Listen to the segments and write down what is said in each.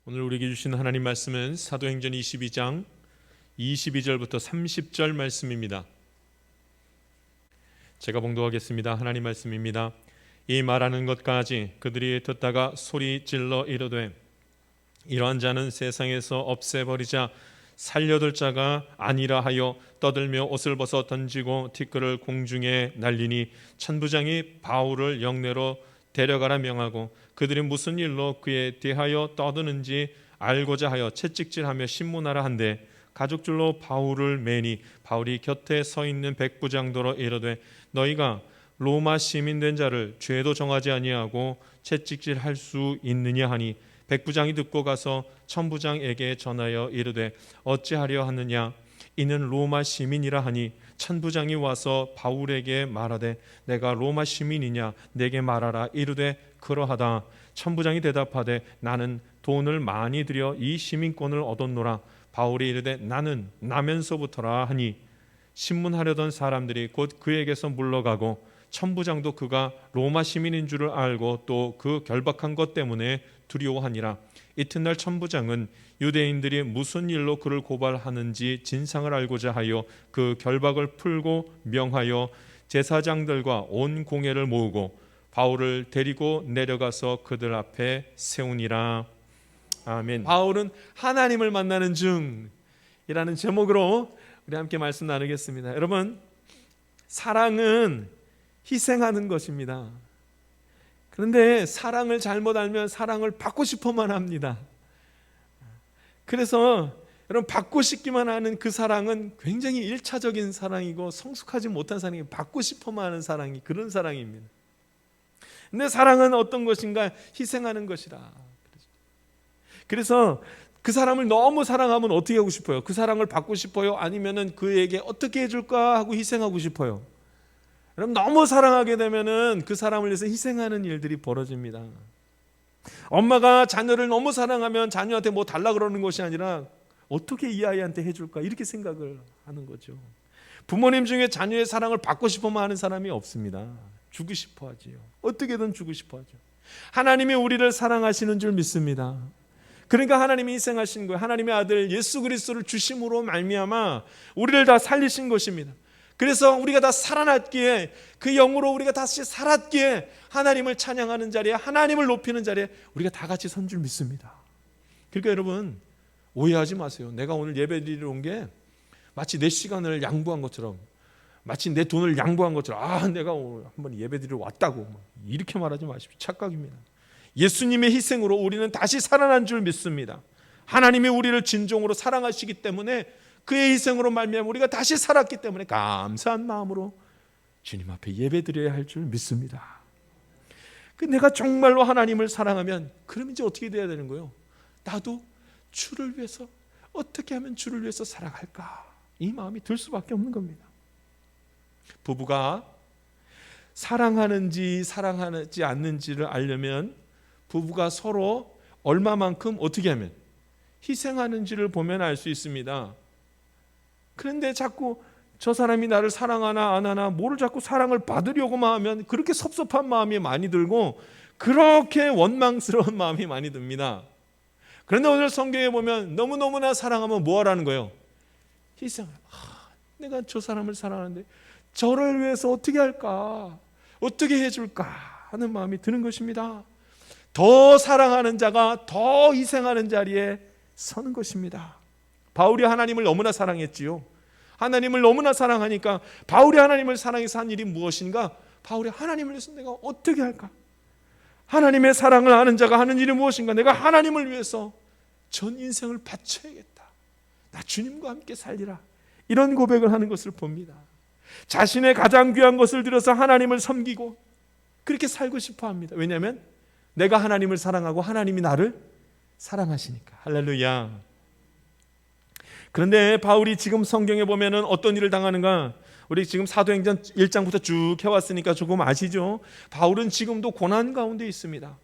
오늘 우리에게 주신 하나님 말씀은 사도행전 22장 22절부터 30절 말씀입니다. 제가 봉독하겠습니다. 하나님 말씀입니다. 이 말하는 것까지 그들이 듣다가 소리 질러 이르되 이러한 자는 세상에서 없애버리자 살려둘 자가 아니라 하여 떠들며 옷을 벗어 던지고 티끌을 공중에 날리니 천부장이 바울을 영내로 데려가라 명하고 그들이 무슨 일로 그에 대하여 떠드는지 알고자 하여 채찍질하며 신문하라 한데 가죽줄로 바울을 매니 바울이 곁에 서 있는 백부장도로 이르되 너희가 로마 시민 된 자를 죄도 정하지 아니하고 채찍질할 수 있느냐 하니 백부장이 듣고 가서 천부장에게 전하여 이르되 어찌하려 하느냐 이는 로마 시민이라 하니 천부장이 와서 바울에게 말하되 내가 로마 시민이냐 내게 말하라 이르되 그러하다. 천부장이 대답하되 나는 돈을 많이 들여 이 시민권을 얻었노라. 바울이 이르되 나는 나면서부터라 하니 신문하려던 사람들이 곧 그에게서 물러가고 천부장도 그가 로마 시민인 줄을 알고 또 그 결박한 것 때문에 두려워하니라. 이튿날 천부장은 유대인들이 무슨 일로 그를 고발하는지 진상을 알고자 하여 그 결박을 풀고 명하여 제사장들과 온 공회를 모으고 바울을 데리고 내려가서 그들 앞에 세우니라. 아멘. 바울은 하나님을 만나는 중이라는 제목으로 우리 함께 말씀 나누겠습니다. 여러분, 사랑은 희생하는 것입니다. 그런데 사랑을 잘못 알면 사랑을 받고 싶어만 합니다. 그래서 여러분, 받고 싶기만 하는 그 사랑은 굉장히 일차적인 사랑이고 성숙하지 못한 사랑이 받고 싶어만 하는 사랑이 그런 사랑입니다. 근데 사랑은 어떤 것인가? 희생하는 것이다. 그래서 그 사람을 너무 사랑하면 어떻게 하고 싶어요? 그 사랑을 받고 싶어요? 아니면은 그에게 어떻게 해줄까 하고 희생하고 싶어요? 여러분, 너무 사랑하게 되면은 그 사람을 위해서 희생하는 일들이 벌어집니다. 엄마가 자녀를 너무 사랑하면 자녀한테 뭐 달라 그러는 것이 아니라 어떻게 이 아이한테 해줄까 이렇게 생각을 하는 거죠. 부모님 중에 자녀의 사랑을 받고 싶어만 하는 사람이 없습니다. 주고 싶어 하지요. 어떻게든 주고 싶어 하죠. 하나님이 우리를 사랑하시는 줄 믿습니다. 그러니까 하나님이 희생하신 거예요. 하나님의 아들 예수 그리스도를 주심으로 말미암아 우리를 다 살리신 것입니다. 그래서 우리가 다 살아났기에 그 영으로 우리가 다시 살았기에 하나님을 찬양하는 자리에 하나님을 높이는 자리에 우리가 다 같이 선 줄 믿습니다. 그러니까 여러분, 오해하지 마세요. 내가 오늘 예배드리러 온 게 마치 내 시간을 양보한 것처럼, 마치 내 돈을 양보한 것처럼, 내가 오늘 한번 예배드리러 왔다고 이렇게 말하지 마십시오. 착각입니다. 예수님의 희생으로 우리는 다시 살아난 줄 믿습니다. 하나님이 우리를 진정으로 사랑하시기 때문에 그의 희생으로 말미암아 우리가 다시 살았기 때문에 감사한 마음으로 주님 앞에 예배드려야 할 줄 믿습니다. 내가 정말로 하나님을 사랑하면 그럼 이제 어떻게 돼야 되는 거예요? 나도 주를 위해서 어떻게 하면 주를 위해서 살아갈까? 이 마음이 들 수밖에 없는 겁니다. 부부가 사랑하는지 사랑하지 않는지를 알려면 부부가 서로 얼마만큼 어떻게 하면 희생하는지를 보면 알 수 있습니다. 그런데 자꾸 저 사람이 나를 사랑하나 안 하나 뭐를 자꾸 사랑을 받으려고만 하면 그렇게 섭섭한 마음이 많이 들고 그렇게 원망스러운 마음이 많이 듭니다. 그런데 오늘 성경에 보면 너무너무나 사랑하면 뭐 하라는 거예요? 희생을. 내가 저 사람을 사랑하는데 저를 위해서 어떻게 할까? 어떻게 해줄까? 하는 마음이 드는 것입니다. 더 사랑하는 자가 더 희생하는 자리에 서는 것입니다. 바울이 하나님을 너무나 사랑했지요. 하나님을 너무나 사랑하니까 바울이 하나님을 사랑해서 한 일이 무엇인가? 바울이 하나님을 위해서 내가 어떻게 할까? 하나님의 사랑을 아는 자가 하는 일이 무엇인가? 내가 하나님을 위해서 전 인생을 바쳐야겠다. 나 주님과 함께 살리라. 이런 고백을 하는 것을 봅니다. 자신의 가장 귀한 것을 들여서 하나님을 섬기고 그렇게 살고 싶어 합니다. 왜냐하면 내가 하나님을 사랑하고 하나님이 나를 사랑하시니까. 할렐루야. 그런데 바울이 지금 성경에 보면은 어떤 일을 당하는가? 우리 지금 사도행전 1장부터 쭉 해왔으니까 조금 아시죠? 바울은 지금도 고난 가운데 있습니다.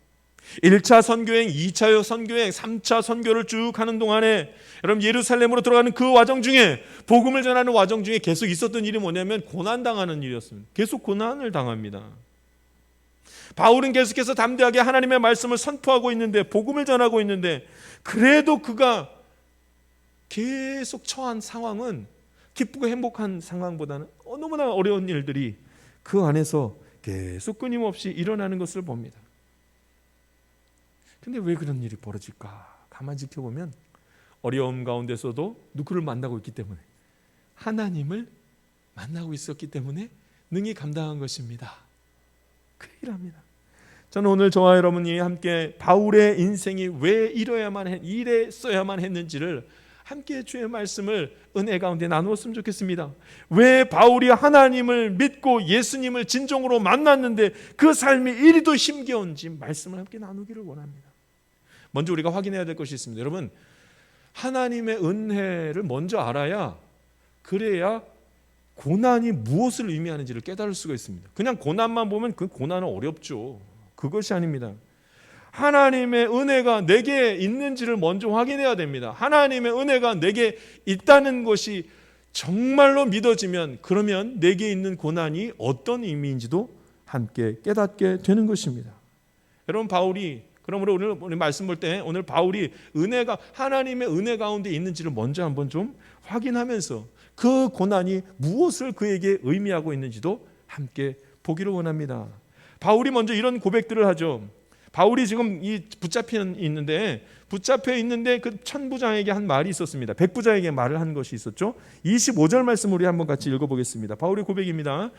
1차 선교행, 2차 선교행, 3차 선교를 쭉 하는 동안에 여러분 예루살렘으로 들어가는 그 와정 중에 복음을 전하는 와정 중에 계속 있었던 일이 뭐냐면 고난당하는 일이었습니다. 계속 고난을 당합니다. 바울은 계속해서 담대하게 하나님의 말씀을 선포하고 있는데, 복음을 전하고 있는데, 그래도 그가 계속 처한 상황은 기쁘고 행복한 상황보다는 너무나 어려운 일들이 그 안에서 계속 끊임없이 일어나는 것을 봅니다. 근데 왜 그런 일이 벌어질까? 가만히 지켜보면 어려움 가운데서도 누구를 만나고 있기 때문에, 하나님을 만나고 있었기 때문에 능히 감당한 것입니다. 그 일합니다. 저는 오늘 저와 여러분이 함께 바울의 인생이 왜 이랬어야만 했는지를 함께 주의 말씀을 은혜 가운데 나누었으면 좋겠습니다. 왜 바울이 하나님을 믿고 예수님을 진정으로 만났는데 그 삶이 이리도 힘겨운지 말씀을 함께 나누기를 원합니다. 먼저 우리가 확인해야 될 것이 있습니다. 여러분, 하나님의 은혜를 먼저 알아야, 그래야 고난이 무엇을 의미하는지를 깨달을 수가 있습니다. 그냥 고난만 보면 그 고난은 어렵죠. 그것이 아닙니다. 하나님의 은혜가 내게 있는지를 먼저 확인해야 됩니다. 하나님의 은혜가 내게 있다는 것이 정말로 믿어지면, 그러면 내게 있는 고난이 어떤 의미인지도 함께 깨닫게 되는 것입니다. 여러분, 바울이, 그러므로 오늘 우리 말씀 볼 때 오늘 바울이 은혜가, 하나님의 은혜 가운데 있는지를 먼저 한번 좀 확인하면서 그 고난이 무엇을 그에게 의미하고 있는지도 함께 보기를 원합니다. 바울이 먼저 이런 고백들을 하죠. 바울이 지금 붙잡혀 있는데 그 천부장에게 한 말이 있었습니다. 백부장에게 말을 한 것이 있었죠. 25절 말씀 우리 한번 같이 읽어보겠습니다. 바울의 고백입니다.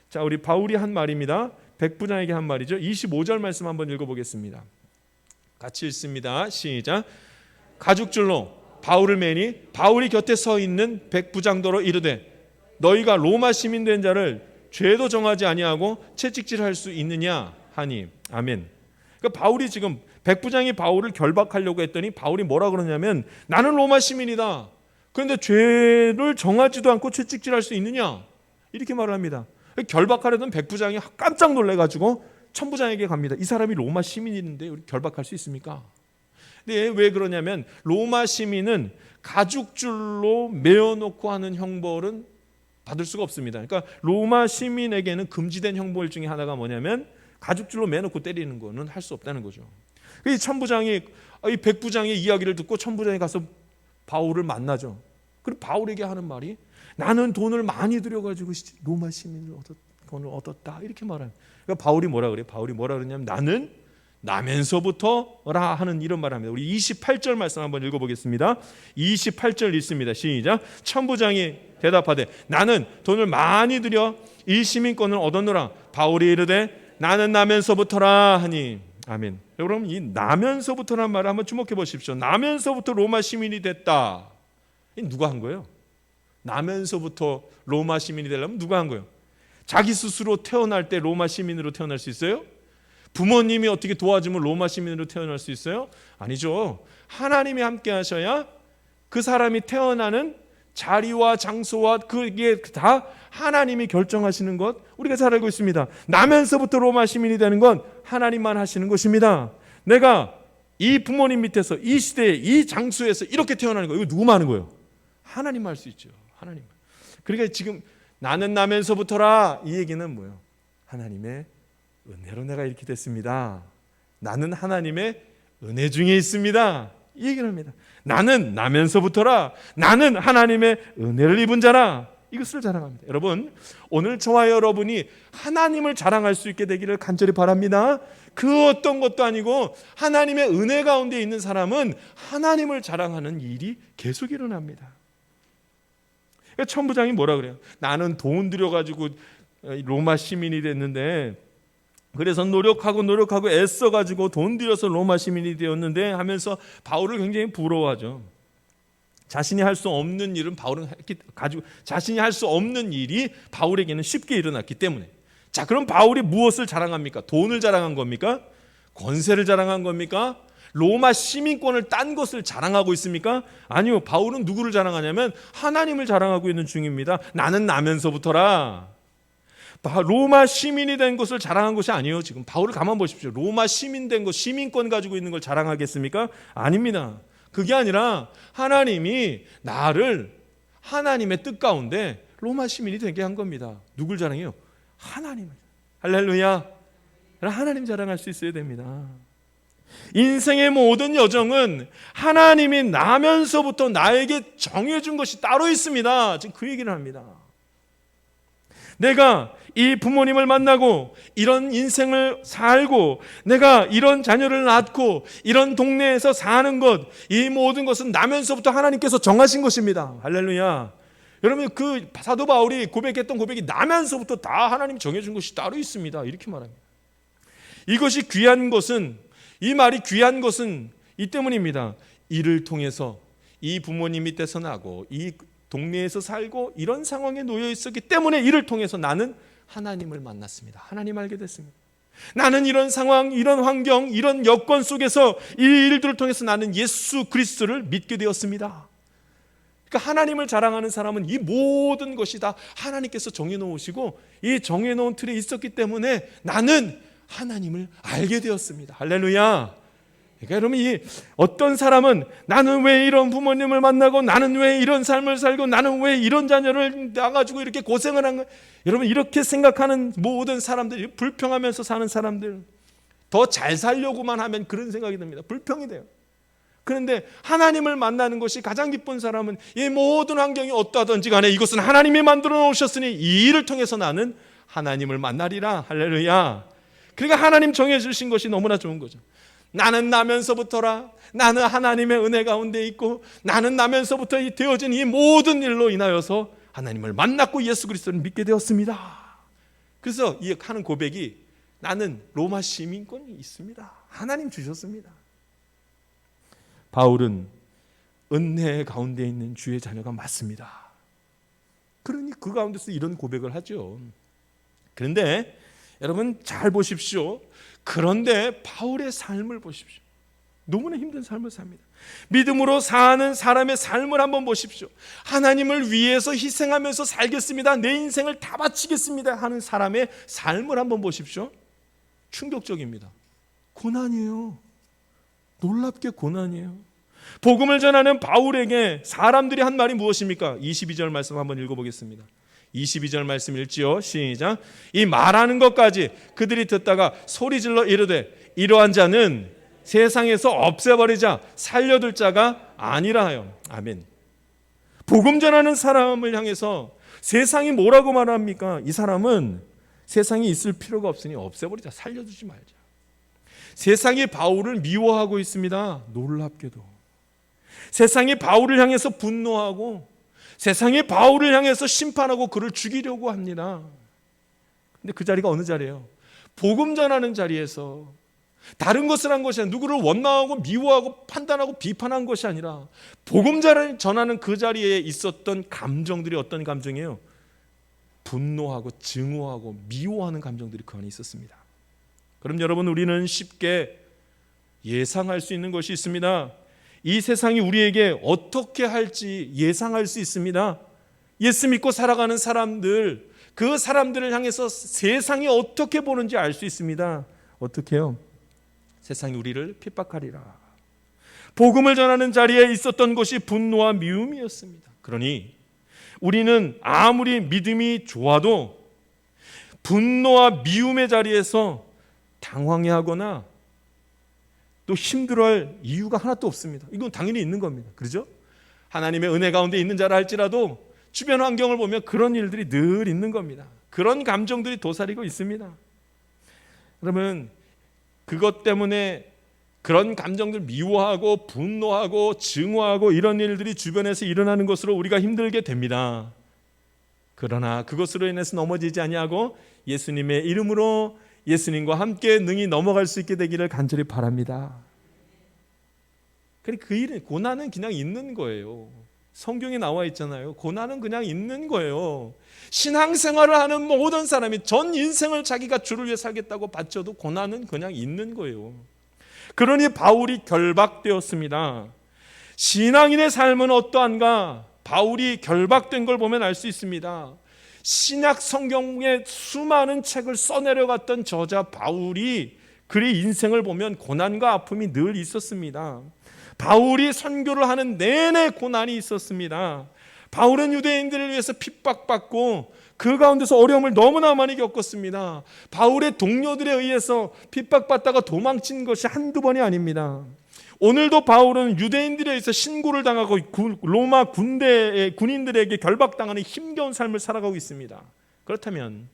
자, 우리 바울이 한 말입니다. 백부장에게 한 말이죠. 25절 말씀 한번 읽어보겠습니다. 같이 읽습니다. 시작. 가죽줄로 바울을 매니 바울이 곁에 서 있는 백부장더러 이르되 너희가 로마 시민 된 자를 죄도 정하지 아니하고 채찍질할 수 있느냐 하니. 아멘. 그러니까 바울이 지금, 백부장이 바울을 결박하려고 했더니 바울이 뭐라 그러냐면, 나는 로마 시민이다. 그런데 죄를 정하지도 않고 채찍질할 수 있느냐, 이렇게 말을 합니다. 결박하려던 백부장이 깜짝 놀래가지고 천부장에게 갑니다. 이 사람이 로마 시민인데 우리 결박할 수 있습니까? 근데 왜 그러냐면, 로마 시민은 가죽줄로 메어놓고 하는 형벌은 받을 수가 없습니다. 그러니까 로마 시민에게는 금지된 형벌 중에 하나가 뭐냐면, 가죽줄로 매놓고 때리는 거는 할 수 없다는 거죠. 이 천부장이, 이 백부장의 이야기를 듣고 천부장이 가서 바울을 만나죠. 그리고 바울에게 하는 말이, 나는 돈을 많이 들여가지고 로마 시민을 얻었다, 이렇게 말합니다. 그러니까 바울이 뭐라 그래요? 바울이 뭐라 그러냐면, 나는 나면서부터라 하는 이런 말을 합니다. 우리 28절 말씀 한번 읽어보겠습니다. 28절 읽습니다. 시작. 천부장이 대답하되 나는 돈을 많이 들여 이 시민권을 얻었노라. 바울이 이르되 나는 나면서부터라 하니. 아멘. 여러분, 이 나면서부터라는 말을 한번 주목해 보십시오. 나면서부터 로마 시민이 됐다. 누가 한 거예요? 나면서부터 로마 시민이 되려면 누가 한 거예요? 자기 스스로 태어날 때 로마 시민으로 태어날 수 있어요? 부모님이 어떻게 도와주면 로마 시민으로 태어날 수 있어요? 아니죠. 하나님이 함께 하셔야 그 사람이 태어나는 자리와 장소와 그게 다 하나님이 결정하시는 것, 우리가 잘 알고 있습니다. 나면서부터 로마 시민이 되는 건 하나님만 하시는 것입니다. 내가 이 부모님 밑에서 이 시대에 이 장소에서 이렇게 태어나는 거, 이거 누구만 하는 거예요? 하나님만 할 수 있죠. 하나님. 그러니까 지금 나는 나면서부터라, 이 얘기는 뭐예요? 하나님의 은혜로 내가 이렇게 됐습니다. 나는 하나님의 은혜 중에 있습니다. 이 얘기를 합니다. 나는 나면서부터라, 나는 하나님의 은혜를 입은 자라, 이것을 자랑합니다. 여러분, 오늘 저와 여러분이 하나님을 자랑할 수 있게 되기를 간절히 바랍니다. 그 어떤 것도 아니고 하나님의 은혜 가운데 있는 사람은 하나님을 자랑하는 일이 계속 일어납니다. 그러니까 천부장이 뭐라 그래요? 나는 돈 들여가지고 로마 시민이 됐는데, 그래서 노력하고 애써가지고 돈 들여서 로마 시민이 되었는데 하면서 바울을 굉장히 부러워하죠. 자신이 할 수 없는 일은 자신이 할 수 없는 일이 바울에게는 쉽게 일어났기 때문에. 자, 그럼 바울이 무엇을 자랑합니까? 돈을 자랑한 겁니까? 권세를 자랑한 겁니까? 로마 시민권을 딴 것을 자랑하고 있습니까? 아니요. 바울은 누구를 자랑하냐면 하나님을 자랑하고 있는 중입니다. 나는 나면서부터라. 로마 시민이 된 것을 자랑한 것이 아니에요. 지금 바울을 가만 보십시오. 로마 시민 된 것, 시민권 가지고 있는 걸 자랑하겠습니까? 아닙니다. 그게 아니라 하나님이 나를 하나님의 뜻 가운데 로마 시민이 되게 한 겁니다. 누굴 자랑해요? 하나님을. 할렐루야. 하나님 자랑할 수 있어야 됩니다. 인생의 모든 여정은 하나님이 나면서부터 나에게 정해준 것이 따로 있습니다. 지금 그 얘기를 합니다. 내가 이 부모님을 만나고 이런 인생을 살고 내가 이런 자녀를 낳고 이런 동네에서 사는 것, 이 모든 것은 나면서부터 하나님께서 정하신 것입니다. 할렐루야. 여러분, 그 사도 바울이 고백했던 고백이 나면서부터 다 하나님 정해준 것이 따로 있습니다. 이렇게 말합니다. 이것이 귀한 것은, 이 말이 귀한 것은 이 때문입니다. 이를 통해서 이 부모님 밑에서 나고 이 동네에서 살고 이런 상황에 놓여 있었기 때문에 이를 통해서 나는 하나님을 만났습니다. 하나님 알게 됐습니다. 나는 이런 상황, 이런 환경, 이런 여건 속에서 이 일들을 통해서 나는 예수 그리스도를 믿게 되었습니다. 그러니까 하나님을 자랑하는 사람은 이 모든 것이 다 하나님께서 정해놓으시고 이 정해놓은 틀에 있었기 때문에 나는 하나님을 알게 되었습니다. 할렐루야. 그러니까 여러분, 이 어떤 사람은 나는 왜 이런 부모님을 만나고 나는 왜 이런 삶을 살고 나는 왜 이런 자녀를 낳아가지고 이렇게 고생을 한 거야. 여러분, 이렇게 생각하는 모든 사람들, 불평하면서 사는 사람들, 더 잘 살려고만 하면 그런 생각이 듭니다. 불평이 돼요. 그런데 하나님을 만나는 것이 가장 기쁜 사람은 이 모든 환경이 어떠하든지 간에 이것은 하나님이 만들어 놓으셨으니 이 일을 통해서 나는 하나님을 만나리라. 할렐루야. 그러니까 하나님 정해주신 것이 너무나 좋은 거죠. 나는 나면서부터라. 나는 하나님의 은혜 가운데 있고 나는 나면서부터 되어진 이 모든 일로 인하여서 하나님을 만났고 예수 그리스도를 믿게 되었습니다. 그래서 이 하는 고백이 나는 로마 시민권이 있습니다. 하나님 주셨습니다. 바울은 은혜 가운데 있는 주의 자녀가 맞습니다. 그러니 그 가운데서 이런 고백을 하죠. 그런데 여러분 잘 보십시오. 그런데 바울의 삶을 보십시오. 너무나 힘든 삶을 삽니다. 믿음으로 사는 사람의 삶을 한번 보십시오. 하나님을 위해서 희생하면서 살겠습니다. 내 인생을 다 바치겠습니다 하는 사람의 삶을 한번 보십시오. 충격적입니다. 고난이에요. 놀랍게 고난이에요. 복음을 전하는 바울에게 사람들이 한 말이 무엇입니까? 22절 말씀 한번 읽어보겠습니다. 22절 말씀 읽지요. 시작. 이 말하는 것까지 그들이 듣다가 소리질러 이르되 이러한 자는 세상에서 없애버리자 살려둘 자가 아니라 하여. 아멘. 복음 전하는 사람을 향해서 세상이 뭐라고 말합니까? 이 사람은 세상이 있을 필요가 없으니 없애버리자, 살려두지 말자. 세상이 바울을 미워하고 있습니다. 놀랍게도 세상이 바울을 향해서 분노하고 세상이 바울을 향해서 심판하고 그를 죽이려고 합니다. 근데 그 자리가 어느 자리예요? 복음 전하는 자리에서 다른 것을 한 것이 아니라 누구를 원망하고 미워하고 판단하고 비판한 것이 아니라 복음 전하는 그 자리에 있었던 감정들이 어떤 감정이에요? 분노하고 증오하고 미워하는 감정들이 그 안에 있었습니다. 그럼 여러분, 우리는 쉽게 예상할 수 있는 것이 있습니다. 이 세상이 우리에게 어떻게 할지 예상할 수 있습니다. 예수 믿고 살아가는 사람들, 그 사람들을 향해서 세상이 어떻게 보는지 알 수 있습니다. 어떻게 해요? 세상이 우리를 핍박하리라. 복음을 전하는 자리에 있었던 것이 분노와 미움이었습니다. 그러니 우리는 아무리 믿음이 좋아도 분노와 미움의 자리에서 당황해하거나 또 힘들어할 이유가 하나도 없습니다. 이건 당연히 있는 겁니다. 그렇죠? 하나님의 은혜 가운데 있는 자라 할지라도 주변 환경을 보면 그런 일들이 늘 있는 겁니다. 그런 감정들이 도사리고 있습니다. 그러면 그것 때문에 그런 감정들 미워하고 분노하고 증오하고 이런 일들이 주변에서 일어나는 것으로 우리가 힘들게 됩니다. 그러나 그것으로 인해서 넘어지지 아니하고 예수님의 이름으로 예수님과 함께 능히 넘어갈 수 있게 되기를 간절히 바랍니다. 그 일은, 고난은 그냥 있는 거예요. 성경에 나와 있잖아요. 고난은 그냥 있는 거예요. 신앙생활을 하는 모든 사람이 전 인생을 자기가 주를 위해 살겠다고 바쳐도 고난은 그냥 있는 거예요. 그러니 바울이 결박되었습니다. 신앙인의 삶은 어떠한가? 바울이 결박된 걸 보면 알 수 있습니다. 신약 성경의 수많은 책을 써내려갔던 저자 바울이 그의 인생을 보면 고난과 아픔이 늘 있었습니다. 바울이 선교를 하는 내내 고난이 있었습니다. 바울은 유대인들을 위해서 핍박받고 그 가운데서 어려움을 너무나 많이 겪었습니다. 바울의 동료들에 의해서 핍박받다가 도망친 것이 한두 번이 아닙니다. 오늘도 바울은 유대인들에 의해서 신고를 당하고 로마 군대의 군인들에게 결박당하는 힘겨운 삶을 살아가고 있습니다. 그렇다면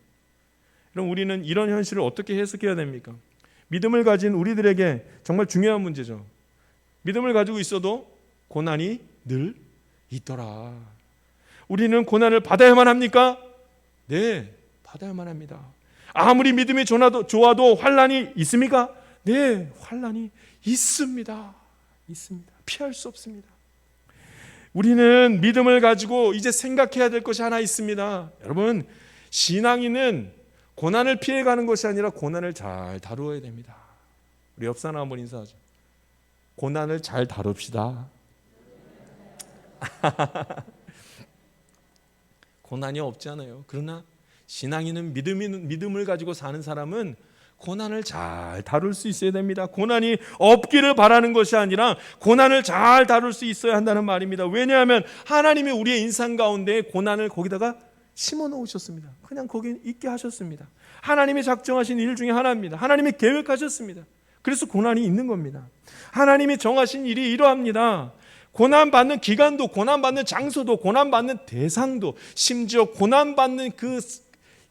그럼 우리는 이런 현실을 어떻게 해석해야 됩니까? 믿음을 가진 우리들에게 정말 중요한 문제죠. 믿음을 가지고 있어도 고난이 늘 있더라. 우리는 고난을 받아야만 합니까? 네, 받아야만 합니다. 아무리 믿음이 좋아도 환난이 있습니까? 네, 환난이 있습니다. 있습니다. 피할 수 없습니다. 우리는 믿음을 가지고 이제 생각해야 될 것이 하나 있습니다. 여러분, 신앙인은 고난을 피해가는 것이 아니라 고난을 잘 다루어야 됩니다. 우리 옆 사람 한번 인사하죠. 고난을 잘 다룹시다. 고난이 없잖아요. 그러나 신앙인은 믿음을 가지고 사는 사람은 고난을 잘 다룰 수 있어야 됩니다. 고난이 없기를 바라는 것이 아니라 고난을 잘 다룰 수 있어야 한다는 말입니다. 왜냐하면 하나님이 우리의 인생 가운데 고난을 거기다가 심어 놓으셨습니다. 그냥 거기 있게 하셨습니다. 하나님이 작정하신 일 중에 하나입니다. 하나님이 계획하셨습니다. 그래서 고난이 있는 겁니다. 하나님이 정하신 일이 이러합니다. 고난받는 기간도, 고난받는 장소도, 고난받는 대상도, 심지어 고난받는 그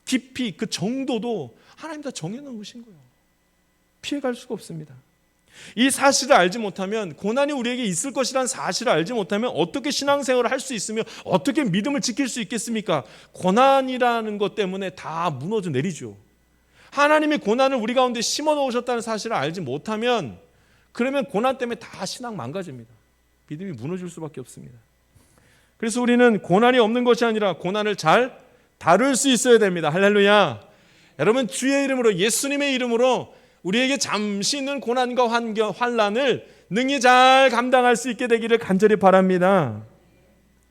깊이, 그 정도도 하나님 다 정해놓으신 거예요. 피해갈 수가 없습니다. 이 사실을 알지 못하면, 고난이 우리에게 있을 것이라는 사실을 알지 못하면 어떻게 신앙생활을 할 수 있으며 어떻게 믿음을 지킬 수 있겠습니까? 고난이라는 것 때문에 다 무너져 내리죠. 하나님이 고난을 우리 가운데 심어 놓으셨다는 사실을 알지 못하면, 그러면 고난 때문에 다 신앙 망가집니다. 믿음이 무너질 수밖에 없습니다. 그래서 우리는 고난이 없는 것이 아니라 고난을 잘 다룰 수 있어야 됩니다. 할렐루야. 여러분, 주의 이름으로, 예수님의 이름으로 우리에게 잠시 있는 고난과 환난을 능히 잘 감당할 수 있게 되기를 간절히 바랍니다.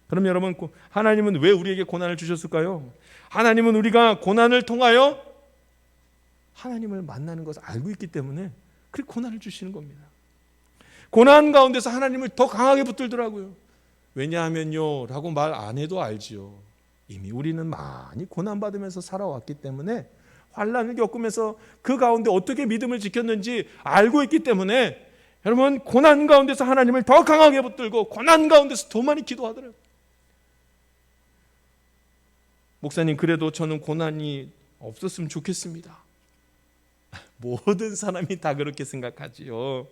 그럼 여러분, 하나님은 왜 우리에게 고난을 주셨을까요? 하나님은 우리가 고난을 통하여 하나님을 만나는 것을 알고 있기 때문에 그 고난을 주시는 겁니다. 고난 가운데서 하나님을 더 강하게 붙들더라고요. 왜냐하면요 라고 말 안 해도 알지요. 이미 우리는 많이 고난받으면서 살아왔기 때문에, 환난을 겪으면서 그 가운데 어떻게 믿음을 지켰는지 알고 있기 때문에, 여러분, 고난 가운데서 하나님을 더 강하게 붙들고 고난 가운데서 더 많이 기도하더라고요. 목사님, 그래도 저는 고난이 없었으면 좋겠습니다. 모든 사람이 다 그렇게 생각하지요.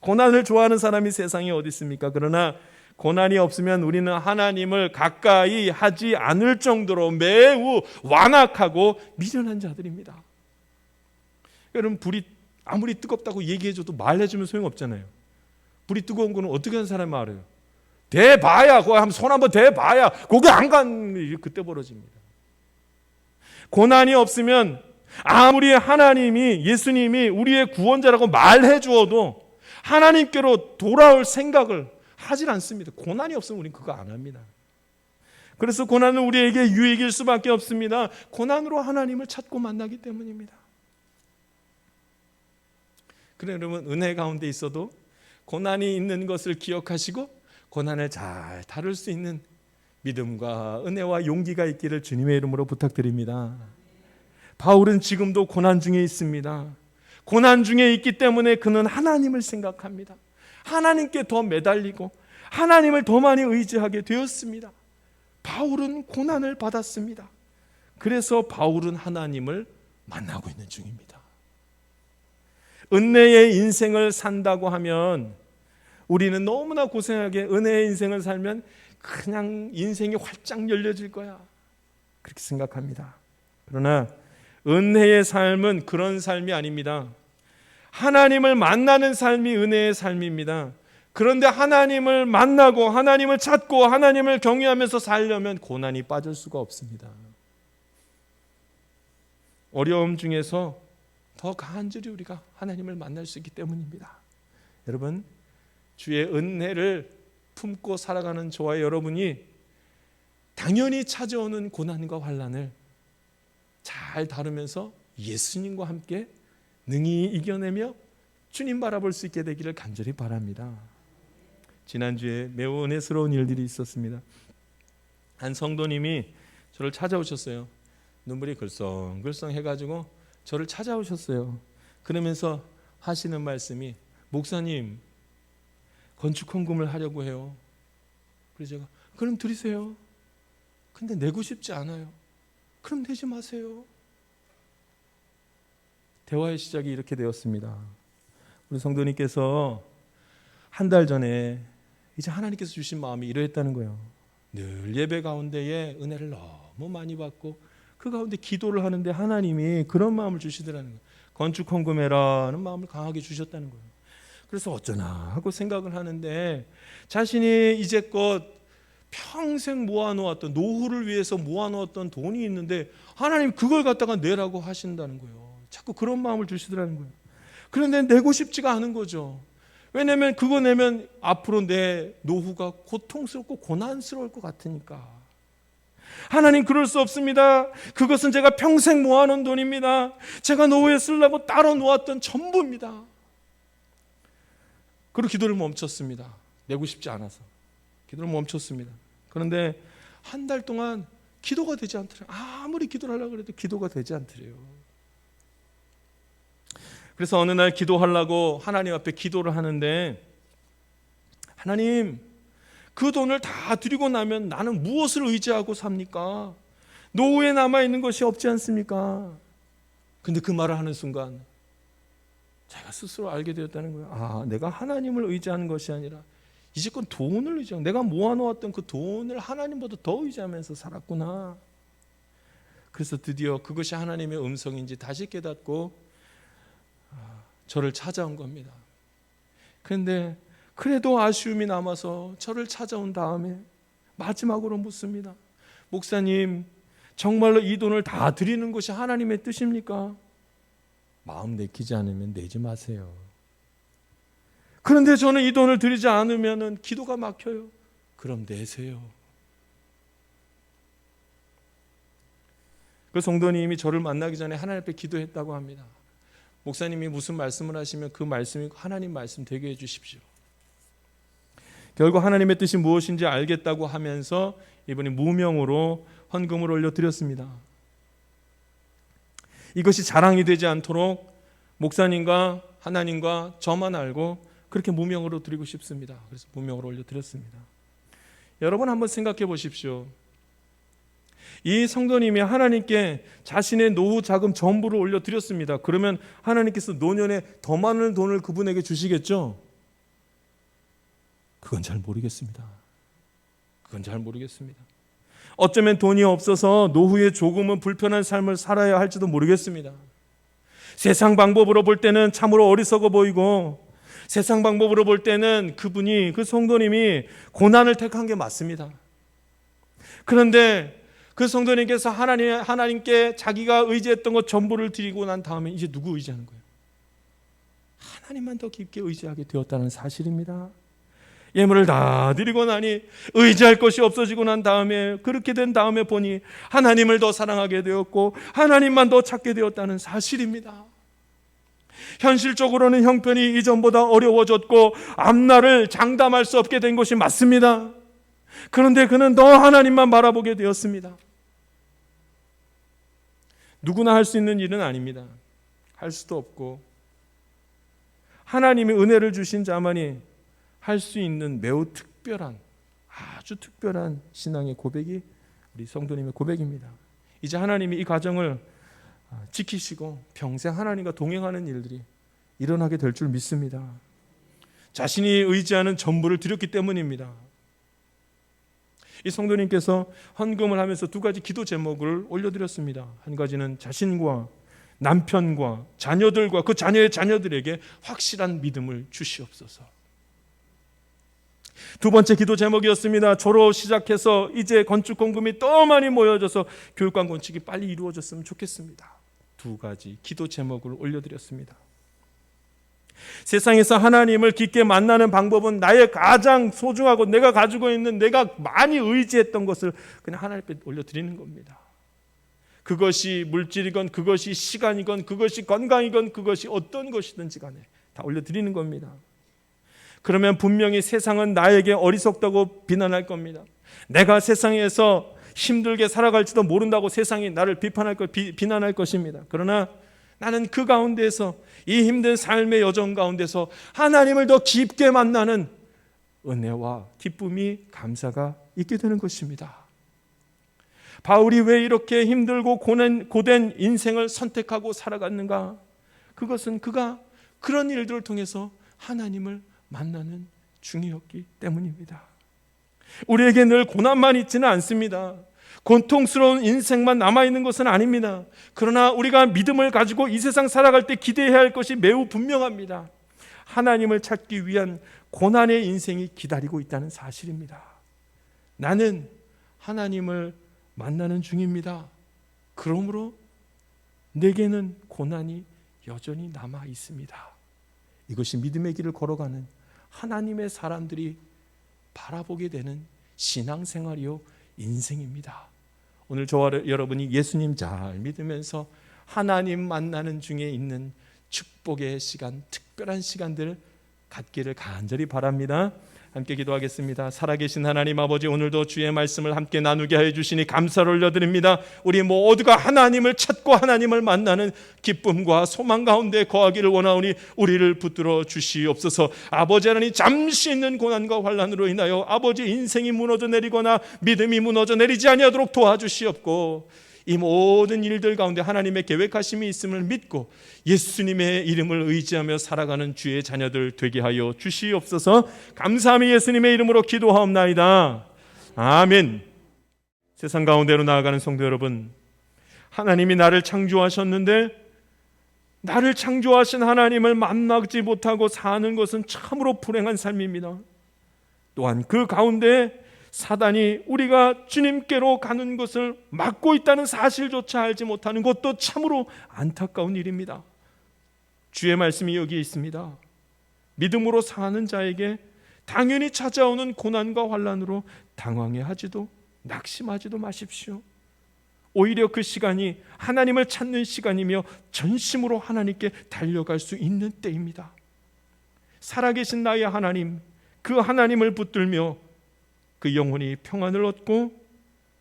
고난을 좋아하는 사람이 세상에 어디 있습니까? 그러나 고난이 없으면 우리는 하나님을 가까이 하지 않을 정도로 매우 완악하고 미련한 자들입니다. 여러분, 불이 아무리 뜨겁다고 얘기해줘도 말해주면 소용없잖아요. 불이 뜨거운 거는 어떻게 하는 사람이 알아요? 대봐야, 손 한번 대봐야 거기 안 간, 그때 벌어집니다. 고난이 없으면 아무리 하나님이, 예수님이 우리의 구원자라고 말해 주어도 하나님께로 돌아올 생각을 하질 않습니다. 고난이 없으면 우리는 그거 안 합니다. 그래서 고난은 우리에게 유익일 수밖에 없습니다. 고난으로 하나님을 찾고 만나기 때문입니다. 그래, 여러분, 은혜 가운데 있어도 고난이 있는 것을 기억하시고 고난을 잘 다룰 수 있는 믿음과 은혜와 용기가 있기를 주님의 이름으로 부탁드립니다. 바울은 지금도 고난 중에 있습니다. 고난 중에 있기 때문에 그는 하나님을 생각합니다. 하나님께 더 매달리고 하나님을 더 많이 의지하게 되었습니다. 바울은 고난을 받았습니다. 그래서 바울은 하나님을 만나고 있는 중입니다. 은혜의 인생을 산다고 하면, 우리는 너무나 고생하게 은혜의 인생을 살면 그냥 인생이 활짝 열려질 거야, 그렇게 생각합니다. 그러나 은혜의 삶은 그런 삶이 아닙니다. 하나님을 만나는 삶이 은혜의 삶입니다. 그런데 하나님을 만나고 하나님을 찾고 하나님을 경외하면서 살려면 고난이 빠질 수가 없습니다. 어려움 중에서 더 간절히 우리가 하나님을 만날 수 있기 때문입니다. 여러분, 주의 은혜를 품고 살아가는 저와 여러분이 당연히 찾아오는 고난과 환난을 잘 다루면서 예수님과 함께 능히 이겨내며 주님 바라볼 수 있게 되기를 간절히 바랍니다. 지난주에 매우 은혜스러운 일들이 있었습니다. 한 성도님이 저를 찾아오셨어요. 눈물이 글썽글썽 해가지고 저를 찾아오셨어요. 그러면서 하시는 말씀이, 목사님 건축 헌금을 하려고 해요. 그래서 제가 그럼 드리세요. 근데 내고 싶지 않아요. 그럼 내지 마세요. 대화의 시작이 이렇게 되었습니다. 우리 성도님께서 한 달 전에 이제 하나님께서 주신 마음이 이러했다는 거예요. 늘 예배 가운데에 은혜를 너무 많이 받고 그 가운데 기도를 하는데 하나님이 그런 마음을 주시더라는 거예요. 건축 헌금해라는 마음을 강하게 주셨다는 거예요. 그래서 어쩌나 하고 생각을 하는데, 자신이 이제껏 평생 모아놓았던, 노후를 위해서 모아놓았던 돈이 있는데 하나님 그걸 갖다가 내라고 하신다는 거예요. 자꾸 그런 마음을 주시더라는 거예요. 그런데 내고 싶지가 않은 거죠. 왜냐하면 그거 내면 앞으로 내 노후가 고통스럽고 고난스러울 것 같으니까. 하나님 그럴 수 없습니다. 그것은 제가 평생 모아놓은 돈입니다. 제가 노후에 쓰려고 따로 놓았던 전부입니다. 그리고 기도를 멈췄습니다. 내고 싶지 않아서 기도를 멈췄습니다. 그런데 한 달 동안 기도가 되지 않더래요. 아무리 기도를 하려고 해도 기도가 되지 않더래요. 그래서 어느 날 기도하려고 하나님 앞에 기도를 하는데, 하나님 그 돈을 다 드리고 나면 나는 무엇을 의지하고 삽니까? 노후에 남아있는 것이 없지 않습니까? 근데 그 말을 하는 순간 제가 스스로 알게 되었다는 거예요. 아, 내가 하나님을 의지하는 것이 아니라 이제껏 돈을 의지하고 내가 모아놓았던 그 돈을 하나님보다 더 의지하면서 살았구나. 그래서 드디어 그것이 하나님의 음성인지 다시 깨닫고 저를 찾아온 겁니다. 그런데 그래도 아쉬움이 남아서 저를 찾아온 다음에 마지막으로 묻습니다. 목사님, 정말로 이 돈을 다 드리는 것이 하나님의 뜻입니까? 마음 내키지 않으면 내지 마세요. 그런데 저는 이 돈을 드리지 않으면 기도가 막혀요. 그럼 내세요. 그 성도님이 저를 만나기 전에 하나님 앞에 기도했다고 합니다. 목사님이 무슨 말씀을 하시면 그 말씀이 하나님 말씀 되게 해주십시오. 결국 하나님의 뜻이 무엇인지 알겠다고 하면서 이분이 무명으로 헌금을 올려드렸습니다. 이것이 자랑이 되지 않도록 목사님과 하나님과 저만 알고 그렇게 무명으로 드리고 싶습니다. 그래서 무명으로 올려드렸습니다. 여러분 한번 생각해 보십시오. 이 성도님이 하나님께 자신의 노후 자금 전부를 올려드렸습니다. 그러면 하나님께서 노년에 더 많은 돈을 그분에게 주시겠죠? 그건 잘 모르겠습니다. 어쩌면 돈이 없어서 노후에 조금은 불편한 삶을 살아야 할지도 모르겠습니다. 세상 방법으로 볼 때는 참으로 어리석어 보이고, 세상 방법으로 볼 때는 그분이, 그 성도님이 고난을 택한 게 맞습니다. 그런데 그 성도님께서 하나님께 자기가 의지했던 것 전부를 드리고 난 다음에 이제 누구 의지하는 거예요? 하나님만 더 깊게 의지하게 되었다는 사실입니다. 예물을 다 드리고 나니 의지할 것이 없어지고 난 다음에, 그렇게 된 다음에 보니 하나님을 더 사랑하게 되었고 하나님만 더 찾게 되었다는 사실입니다. 현실적으로는 형편이 이전보다 어려워졌고 앞날을 장담할 수 없게 된 것이 맞습니다. 그런데 그는 더 하나님만 바라보게 되었습니다. 누구나 할 수 있는 일은 아닙니다. 할 수도 없고, 하나님의 은혜를 주신 자만이 할 수 있는 매우 특별한, 아주 특별한 신앙의 고백이 우리 성도님의 고백입니다. 이제 하나님이 이 가정을 지키시고 평생 하나님과 동행하는 일들이 일어나게 될 줄 믿습니다. 자신이 의지하는 전부를 드렸기 때문입니다. 이 성도님께서 헌금을 하면서 두 가지 기도 제목을 올려드렸습니다. 한 가지는 자신과 남편과 자녀들과 그 자녀의 자녀들에게 확실한 믿음을 주시옵소서. 두 번째 기도 제목이었습니다. 졸업 시작해서 이제 건축 헌금이 더 많이 모여져서 교육관 건축이 빨리 이루어졌으면 좋겠습니다. 두 가지 기도 제목을 올려드렸습니다. 세상에서 하나님을 깊게 만나는 방법은 나의 가장 소중하고 내가 가지고 있는, 내가 많이 의지했던 것을 그냥 하나님 앞에 올려드리는 겁니다. 그것이 물질이건 그것이 시간이건 그것이 건강이건 그것이 어떤 것이든지 간에 다 올려드리는 겁니다. 그러면 분명히 세상은 나에게 어리석다고 비난할 겁니다. 내가 세상에서 힘들게 살아갈지도 모른다고 세상이 나를 비난할 것입니다. 그러나 나는 그 가운데서, 이 힘든 삶의 여정 가운데서 하나님을 더 깊게 만나는 은혜와 기쁨이, 감사가 있게 되는 것입니다. 바울이 왜 이렇게 힘들고 고된 인생을 선택하고 살아갔는가? 그것은 그가 그런 일들을 통해서 하나님을 만나는 중이었기 때문입니다. 우리에게 늘 고난만 있지는 않습니다. 고통스러운 인생만 남아있는 것은 아닙니다. 그러나 우리가 믿음을 가지고 이 세상 살아갈 때 기대해야 할 것이 매우 분명합니다. 하나님을 찾기 위한 고난의 인생이 기다리고 있다는 사실입니다. 나는 하나님을 만나는 중입니다. 그러므로 내게는 고난이 여전히 남아 있습니다. 이것이 믿음의 길을 걸어가는 하나님의 사람들이 바라보게 되는 신앙생활이요 인생입니다. 오늘 저와 여러분이 예수님 잘 믿으면서 하나님 만나는 중에 있는 축복의 시간, 특별한 시간들을 갖기를 간절히 바랍니다. 함께 기도하겠습니다. 살아계신 하나님 아버지, 오늘도 주의 말씀을 함께 나누게 하여 주시니 감사를 올려드립니다. 우리 모두가 하나님을 찾고 하나님을 만나는 기쁨과 소망 가운데 거하기를 원하오니 우리를 붙들어 주시옵소서. 아버지 하나님, 잠시 있는 고난과 환난으로 인하여 아버지 인생이 무너져 내리거나 믿음이 무너져 내리지 아니하도록 도와주시옵고, 이 모든 일들 가운데 하나님의 계획하심이 있음을 믿고 예수님의 이름을 의지하며 살아가는 주의 자녀들 되게 하여 주시옵소서. 감사함이 예수님의 이름으로 기도하옵나이다. 아멘. 세상 가운데로 나아가는 성도 여러분, 하나님이 나를 창조하셨는데 나를 창조하신 하나님을 만나지 못하고 사는 것은 참으로 불행한 삶입니다. 또한 그 가운데 사단이 우리가 주님께로 가는 것을 막고 있다는 사실조차 알지 못하는 것도 참으로 안타까운 일입니다. 주의 말씀이 여기에 있습니다. 믿음으로 사는 자에게 당연히 찾아오는 고난과 환난으로 당황해하지도 낙심하지도 마십시오. 오히려 그 시간이 하나님을 찾는 시간이며 전심으로 하나님께 달려갈 수 있는 때입니다. 살아계신 나의 하나님, 그 하나님을 붙들며 그 영혼이 평안을 얻고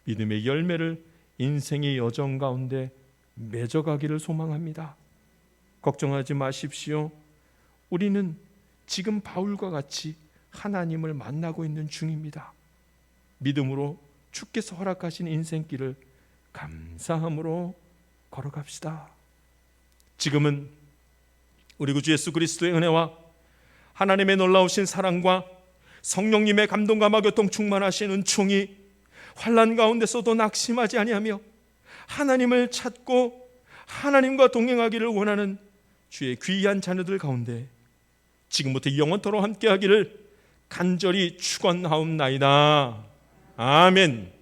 믿음의 열매를 인생의 여정 가운데 맺어가기를 소망합니다. 걱정하지 마십시오. 우리는 지금 바울과 같이 하나님을 만나고 있는 중입니다. 믿음으로 주께서 허락하신 인생길을 감사함으로 걸어갑시다. 지금은 우리 구주 예수 그리스도의 은혜와 하나님의 놀라우신 사랑과 성령님의 감동과 교통 충만하신 은총이 환난 가운데서도 낙심하지 아니하며 하나님을 찾고 하나님과 동행하기를 원하는 주의 귀한 자녀들 가운데 지금부터 영원토록 함께하기를 간절히 축원하옵나이다. 아멘.